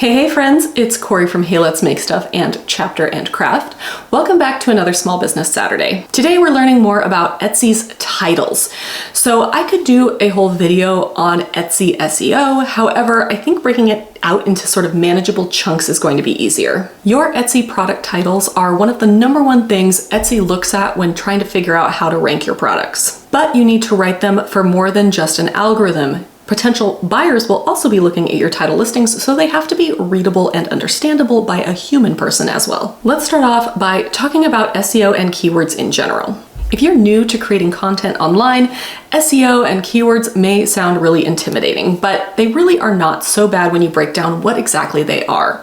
Hey friends, it's Corey from Hey Let's Make Stuff and Chapter and Craft. Welcome back to another Small Business Saturday. Today we're learning more about Etsy's titles. So I could do a whole video on Etsy SEO, however, I think breaking it out into sort of manageable chunks is going to be easier. Your Etsy product titles are one of the #1 things Etsy looks at when trying to figure out how to rank your products. But you need to write them for more than just an algorithm. Potential buyers will also be looking at your title listings, so they have to be readable and understandable by a human person as well. Let's start off by talking about SEO and keywords in general. If you're new to creating content online, SEO and keywords may sound really intimidating, but they really are not so bad when you break down what exactly they are.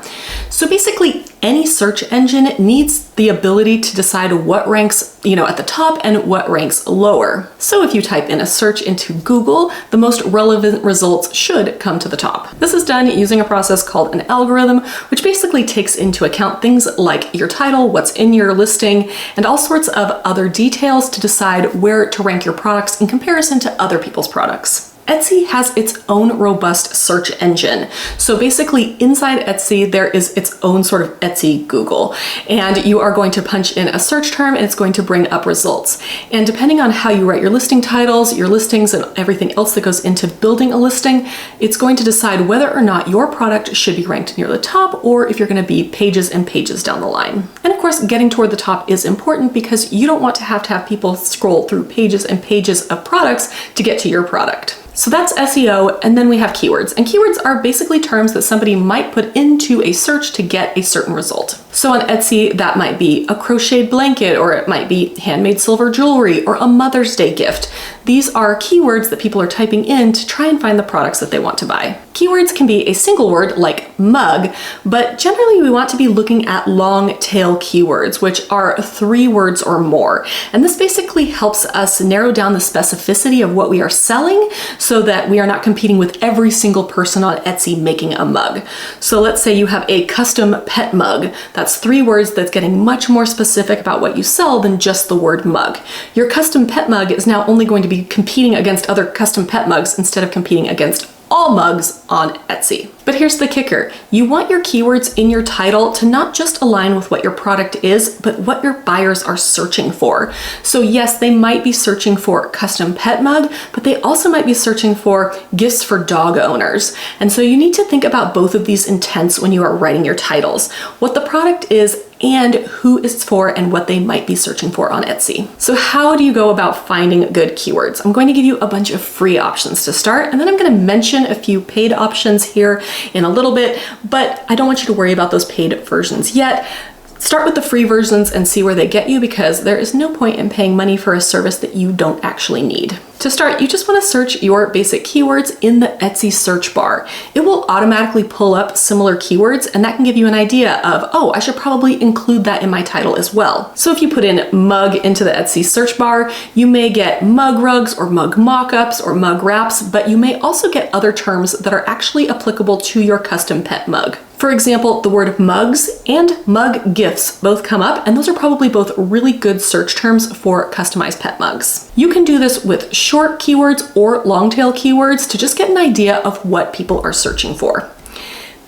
So basically, any search engine needs the ability to decide what ranks, at the top and what ranks lower. So if you type in a search into Google, the most relevant results should come to the top. This is done using a process called an algorithm, which basically takes into account things like your title, what's in your listing, and all sorts of other details to decide where to rank your products in comparison to other people's products. Etsy has its own robust search engine. So basically inside Etsy, there is its own sort of Etsy Google, and you are going to punch in a search term and it's going to bring up results. And depending on how you write your listing titles, your listings, and everything else that goes into building a listing, it's going to decide whether or not your product should be ranked near the top or if you're going to be pages and pages down the line. And of course, getting toward the top is important because you don't want to have people scroll through pages and pages of products to get to your product. So that's SEO, and then we have keywords. And keywords are basically terms that somebody might put into a search to get a certain result. So on Etsy, that might be a crocheted blanket, or it might be handmade silver jewelry, or a Mother's Day gift. These are keywords that people are typing in to try and find the products that they want to buy. Keywords can be a single word like mug, but generally we want to be looking at long tail keywords, which are 3 words or more. And this basically helps us narrow down the specificity of what we are selling so that we are not competing with every single person on Etsy making a mug. So let's say you have a custom pet mug. That's 3 words that's getting much more specific about what you sell than just the word mug. Your custom pet mug is now only going to be competing against other custom pet mugs instead of competing against all mugs on Etsy. But here's the kicker. You want your keywords in your title to not just align with what your product is, but what your buyers are searching for. So yes, they might be searching for custom pet mug, but they also might be searching for gifts for dog owners. And so you need to think about both of these intents when you are writing your titles. What the product is and who it's for and what they might be searching for on Etsy. So how do you go about finding good keywords? I'm going to give you a bunch of free options to start, and then I'm going to mention a few paid options here in a little bit, but I don't want you to worry about those paid versions yet. Start with the free versions and see where they get you, because there is no point in paying money for a service that you don't actually need. To start, you just want to search your basic keywords in the Etsy search bar. It will automatically pull up similar keywords, and that can give you an idea of, oh, I should probably include that in my title as well. So if you put in mug into the Etsy search bar, you may get mug rugs or mug mock-ups or mug wraps, but you may also get other terms that are actually applicable to your custom pet mug. For example, the word mugs and mug gifts both come up, and those are probably both really good search terms for customized pet mugs. You can do this with short keywords or long tail keywords to just get an idea of what people are searching for.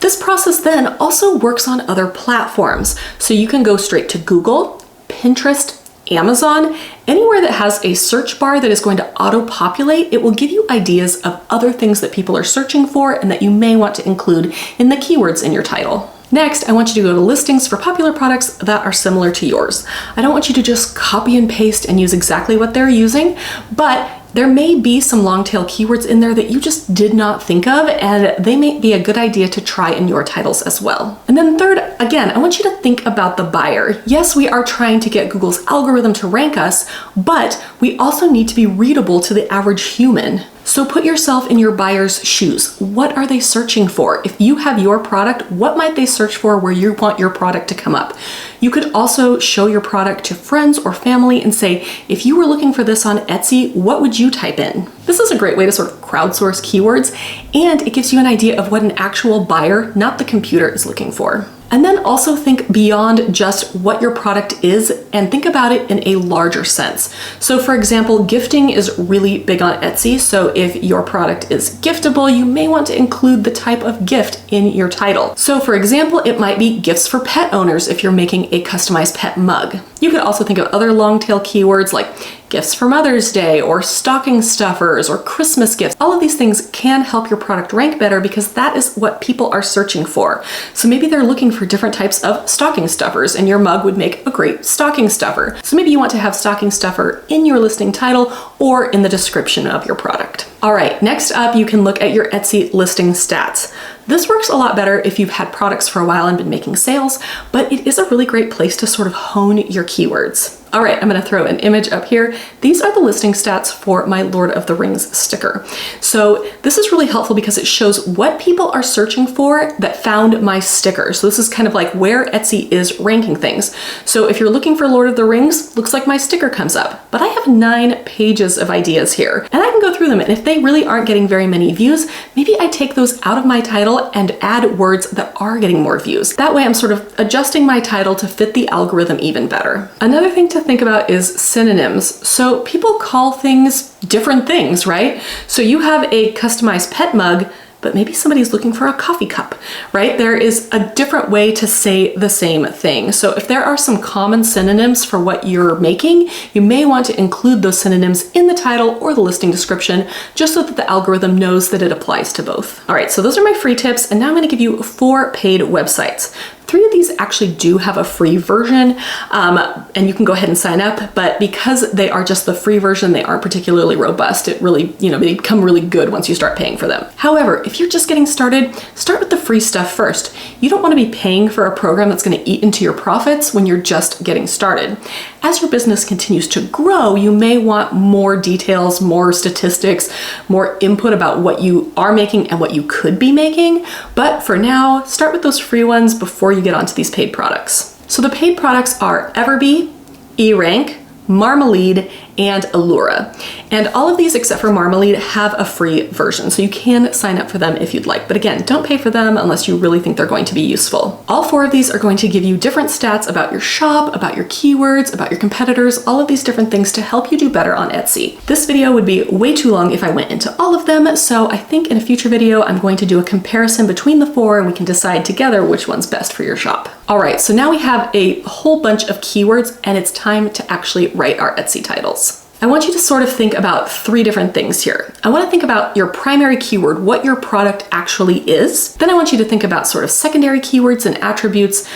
This process then also works on other platforms. So you can go straight to Google, Pinterest, Amazon, anywhere that has a search bar that is going to auto-populate. It will give you ideas of other things that people are searching for and that you may want to include in the keywords in your title. Next, I want you to go to listings for popular products that are similar to yours. I don't want you to just copy and paste and use exactly what they're using, but there may be some long tail keywords in there that you just did not think of, and they may be a good idea to try in your titles as well. And then third, again, I want you to think about the buyer. Yes, we are trying to get Google's algorithm to rank us, but we also need to be readable to the average human. So put yourself in your buyer's shoes. What are they searching for? If you have your product, what might they search for where you want your product to come up? You could also show your product to friends or family and say, if you were looking for this on Etsy, what would you type in? This is a great way to sort of crowdsource keywords, and it gives you an idea of what an actual buyer, not the computer, is looking for. And then also think beyond just what your product is and think about it in a larger sense. So for example, gifting is really big on Etsy. So if your product is giftable, you may want to include the type of gift in your title. So for example, it might be gifts for pet owners if you're making a customized pet mug. You could also think of other long tail keywords like gifts for Mother's Day or stocking stuffers or Christmas gifts. All of these things can help your product rank better because that is what people are searching for. So maybe they're looking for different types of stocking stuffers and your mug would make a great stocking stuffer. So maybe you want to have stocking stuffer in your listing title or in the description of your product. All right, next up, you can look at your Etsy listing stats. This works a lot better if you've had products for a while and been making sales, but it is a really great place to sort of hone your keywords. All right, I'm gonna throw an image up here. These are the listing stats for my Lord of the Rings sticker. So this is really helpful because it shows what people are searching for that found my sticker. So this is kind of like where Etsy is ranking things. So if you're looking for Lord of the Rings, looks like my sticker comes up, but I have 9 pages of ideas here and I can go through them. And if they really aren't getting very many views, maybe I take those out of my title and add words that are getting more views. That way I'm sort of adjusting my title to fit the algorithm even better. Another thing to think about is synonyms. So people call things different things, right? So you have a customized pet mug, but maybe somebody's looking for a coffee cup, right? There is a different way to say the same thing. So if there are some common synonyms for what you're making, you may want to include those synonyms in the title or the listing description, just so that the algorithm knows that it applies to both. All right, so those are my free tips, and now I'm gonna give you 4 paid websites. 3 of these actually do have a free version, and you can go ahead and sign up, but because they are just the free version, they aren't particularly robust. It really, they become really good once you start paying for them. However, if you're just getting started, start with the free stuff first. You don't want to be paying for a program that's going to eat into your profits when you're just getting started. As your business continues to grow, you may want more details, more statistics, more input about what you are making and what you could be making. But for now, start with those free ones before you get onto these paid products. So the paid products are Everbee, eRank, Marmalade, and Allura. And all of these except for Marmalade have a free version, so you can sign up for them if you'd like. But again, don't pay for them unless you really think they're going to be useful. All 4 of these are going to give you different stats about your shop, about your keywords, about your competitors, all of these different things to help you do better on Etsy. This video would be way too long if I went into all of them, so I think in a future video, I'm going to do a comparison between the 4 and we can decide together which one's best for your shop. All right, so now we have a whole bunch of keywords and it's time to actually write our Etsy titles. I want you to sort of think about 3 different things here. I want to think about your primary keyword, what your product actually is. Then I want you to think about sort of secondary keywords and attributes,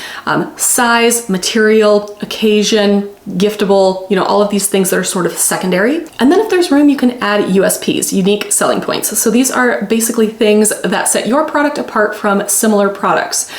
size, material, occasion, giftable, all of these things that are sort of secondary. And then if there's room, you can add USPs, unique selling points. So these are basically things that set your product apart from similar products.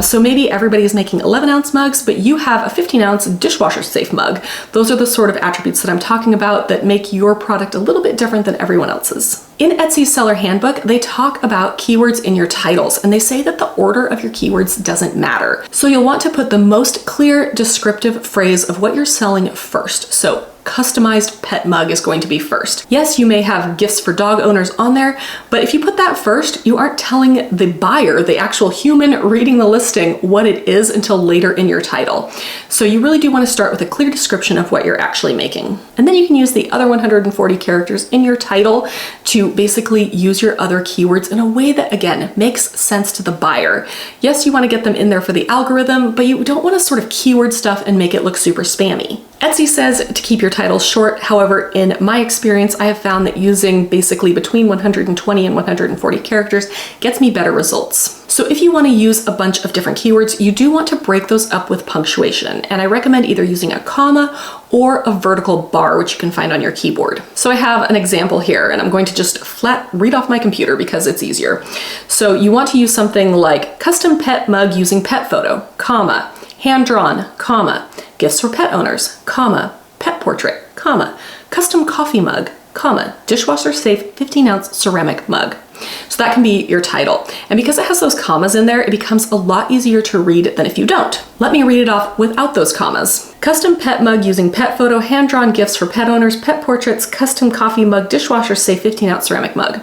So maybe everybody's making 11-ounce mugs, but you have a 15-ounce dishwasher safe mug. Those are the sort of attributes that I'm talking about that make your product a little bit different than everyone else's. In Etsy's Seller Handbook, they talk about keywords in your titles, and they say that the order of your keywords doesn't matter. So you'll want to put the most clear descriptive phrase of what you're selling first. So customized pet mug is going to be first. Yes, you may have gifts for dog owners on there, but if you put that first, you aren't telling the buyer, the actual human reading the listing, what it is until later in your title. So you really do want to start with a clear description of what you're actually making. And then you can use the other 140 characters in your title to basically use your other keywords in a way that, again, makes sense to the buyer. Yes, you want to get them in there for the algorithm, but you don't want to sort of keyword stuff and make it look super spammy. Etsy says to keep your titles short. However, in my experience, I have found that using basically between 120 and 140 characters gets me better results. So if you want to use a bunch of different keywords, you do want to break those up with punctuation. And I recommend either using a comma or a vertical bar, which you can find on your keyboard. So I have an example here, and I'm going to just flat read off my computer because it's easier. So you want to use something like custom pet mug using pet photo, comma, hand-drawn, comma, gifts for pet owners, comma, pet portrait, comma, custom coffee mug, comma, dishwasher safe 15-ounce ceramic mug. So that can be your title. And because it has those commas in there, it becomes a lot easier to read than if you don't. Let me read it off without those commas. Custom pet mug using pet photo, hand-drawn gifts for pet owners, pet portraits, custom coffee mug, dishwasher safe 15-ounce ceramic mug.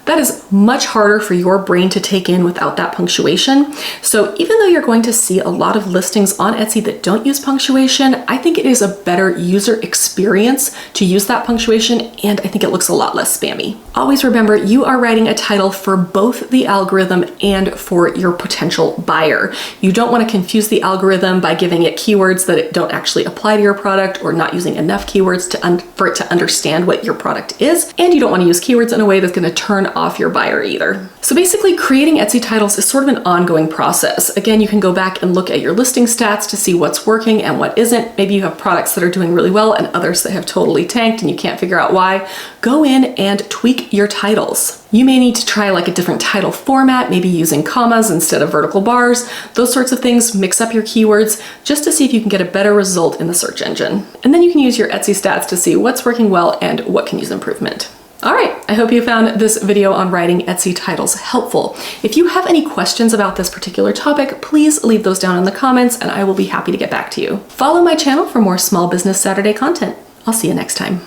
That is much harder for your brain to take in without that punctuation. So even though you're going to see a lot of listings on Etsy that don't use punctuation, I think it is a better user experience to use that punctuation, and I think it looks a lot less spammy. Always remember, you are writing a title for both the algorithm and for your potential buyer. You don't want to confuse the algorithm by giving it keywords that don't actually apply to your product or not using enough keywords for it to understand what your product is, and you don't want to use keywords in a way that's going to turn off your buyer either. So basically, creating Etsy titles is sort of an ongoing process. Again, you can go back and look at your listing stats to see what's working and what isn't. Maybe you have products that are doing really well and others that have totally tanked and you can't figure out why. Go in and tweak your titles. You may need to try like a different title format, maybe using commas instead of vertical bars, those sorts of things. Mix up your keywords just to see if you can get a better result in the search engine. And then you can use your Etsy stats to see what's working well and what can use improvement. All right, I hope you found this video on writing Etsy titles helpful. If you have any questions about this particular topic, please leave those down in the comments and I will be happy to get back to you. Follow my channel for more Small Business Saturday content. I'll see you next time.